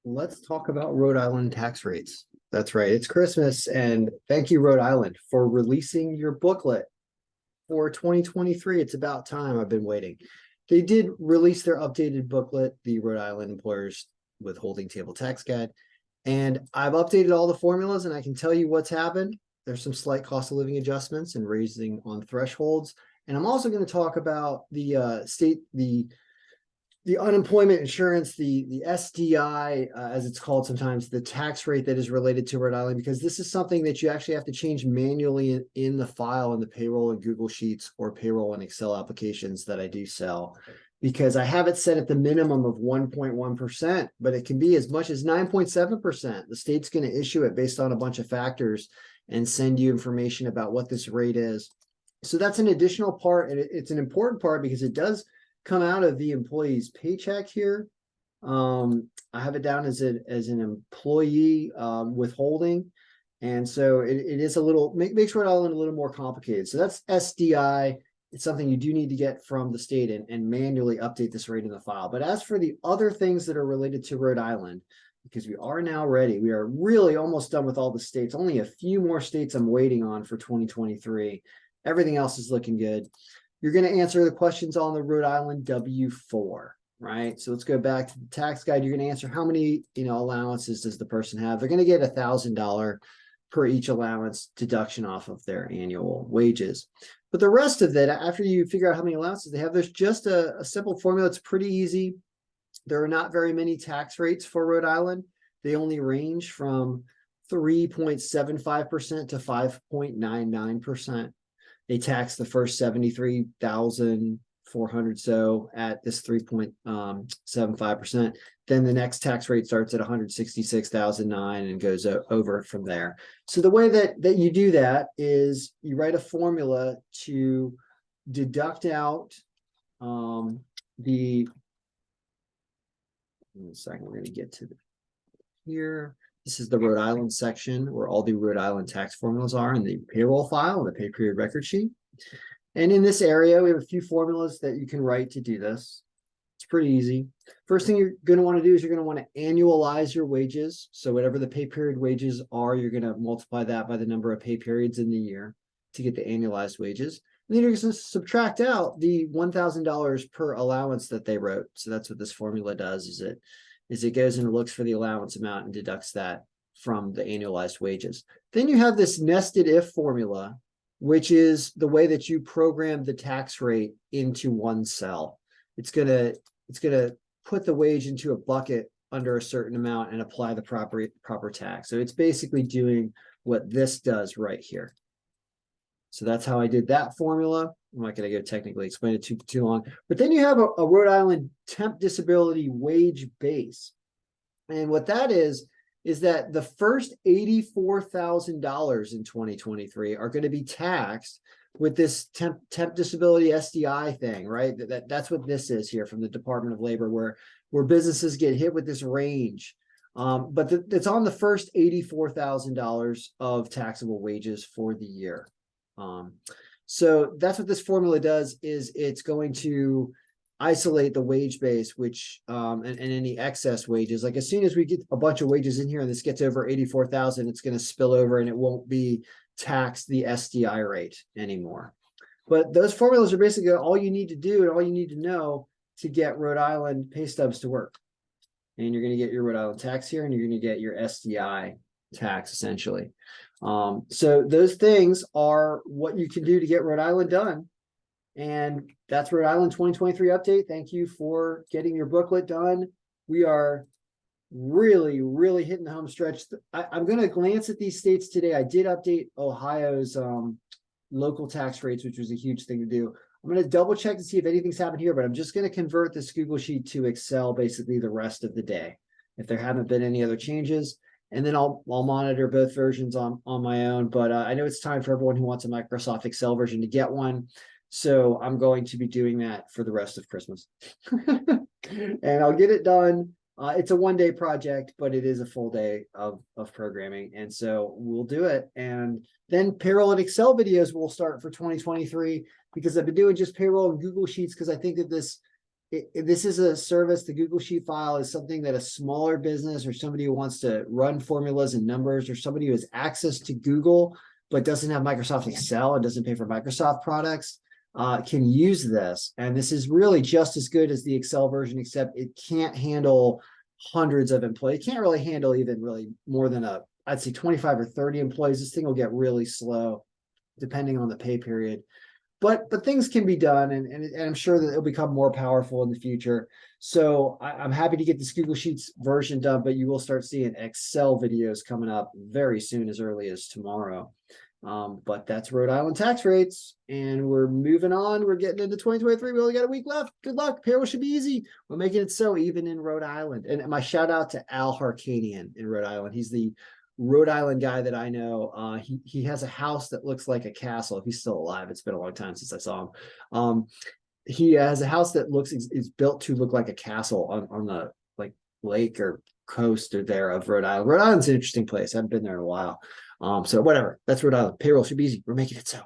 Let's talk about Rhode Island tax rates. That's right. It's Christmas, and thank you, Rhode Island, for releasing your booklet for 2023. It's about time. I've been waiting. They did release their updated booklet, the Rhode Island Employers Withholding Table Tax Guide, and I've updated all the formulas, and I can tell you what's happened. There's some slight cost of living adjustments and raising on thresholds. And I'm also going to talk about the unemployment insurance, the SDI, as it's called sometimes, the tax rate that is related to Rhode Island, because this is something that you actually have to change manually in the file in the payroll and Google Sheets or payroll and Excel applications that I do sell, because I have it set at the minimum of 1.1%, but it can be as much as 9.7%. The state's going to issue it based on a bunch of factors and send you information about what this rate is. So that's an additional part, and it's an important part because it does come out of the employee's paycheck here. I have it down as an employee withholding. And so it is a little, makes Rhode Island a little more complicated. So that's SDI. It's something you do need to get from the state and manually update this rate in the file. But as for the other things that are related to Rhode Island, because we are now ready, we are really almost done with all the states. Only a few more states I'm waiting on for 2023. Everything else is looking good. You're going to answer the questions on the Rhode Island W-4, right? So let's go back to the tax guide. You're going to answer how many, allowances does the person have? They're going to get $1,000 per each allowance deduction off of their annual wages. But the rest of it, after you figure out how many allowances they have, there's just a simple formula. It's pretty easy. There are not very many tax rates for Rhode Island. They only range from 3.75% to 5.99%. They tax the first 73,400 so at this 3.75%. Then the next tax rate starts at 166,009 and goes over from there. So the way that you do that is you write a formula to deduct out the. In a second, we're going to get to here. This is the Rhode Island section where all the Rhode Island tax formulas are in the payroll file and the pay period record sheet. And in this area, we have a few formulas that you can write to do this. It's pretty easy. First thing you're going to want to do is you're going to want to annualize your wages. So whatever the pay period wages are, you're going to multiply that by the number of pay periods in the year to get the annualized wages. And then you're going to subtract out the $1,000 per allowance that they wrote. So that's what this formula does, is it goes and looks for the allowance amount and deducts that from the annualized wages. Then you have this nested if formula, which is the way that you program the tax rate into one cell. It's gonna put the wage into a bucket under a certain amount and apply the proper tax. So it's basically doing what this does right here. So that's how I did that formula. I'm not going to go technically explain it too long. But then you have a Rhode Island temp disability wage base. And what that is that the first $84,000 in 2023 are going to be taxed with this temp disability SDI thing, right? That's what this is here from the Department of Labor, where businesses get hit with this range. But it's on the first $84,000 of taxable wages for the year. So that's what this formula does, is it's going to isolate the wage base, which and any excess wages. Like as soon as we get a bunch of wages in here and this gets over 84,000, it's going to spill over and it won't be taxed the SDI rate anymore. But those formulas are basically all you need to do and all you need to know to get Rhode Island pay stubs to work. And you're going to get your Rhode Island tax here, and you're going to get your SDI tax essentially. So those things are what you can do to get Rhode Island done. And that's Rhode Island 2023 update. Thank you for getting your booklet done. We are really, really hitting the home stretch. I'm going to glance at these states today. I did update Ohio's local tax rates, which was a huge thing to do. I'm going to double check to see if anything's happened here, but I'm just going to convert this Google Sheet to Excel basically the rest of the day, if there haven't been any other changes. And then I'll monitor both versions on my own. But I know it's time for everyone who wants a Microsoft Excel version to get one. So I'm going to be doing that for the rest of Christmas. And I'll get it done. It's a one-day project, but it is a full day of programming. And so we'll do it. And then payroll and Excel videos will start for 2023, because I've been doing just payroll and Google Sheets because I think that this this is a service. The Google Sheet file is something that a smaller business or somebody who wants to run formulas and numbers, or somebody who has access to Google but doesn't have Microsoft Excel and doesn't pay for Microsoft products, can use this. And this is really just as good as the Excel version, except it can't handle hundreds of employees. It can't really handle even really more than I'd say 25 or 30 employees. This thing will get really slow depending on the pay period. But things can be done, and I'm sure that it'll become more powerful in the future. So I'm happy to get this Google Sheets version done, but you will start seeing Excel videos coming up very soon, as early as tomorrow. But that's Rhode Island tax rates, and we're moving on. We're getting into 2023. We only got a week left. Good luck. Payroll should be easy. We're making it so even in Rhode Island. And my shout out to Al Harkanian in Rhode Island. He's the Rhode Island guy that I know. He has a house that looks like a castle. If he's still alive, it's been a long time since I saw him. He has a house that is built to look like a castle on the like lake or coast or there of Rhode Island. Rhode Island's an interesting place. I haven't been there in a while. So whatever. That's Rhode Island. Payroll should be easy. We're making it so.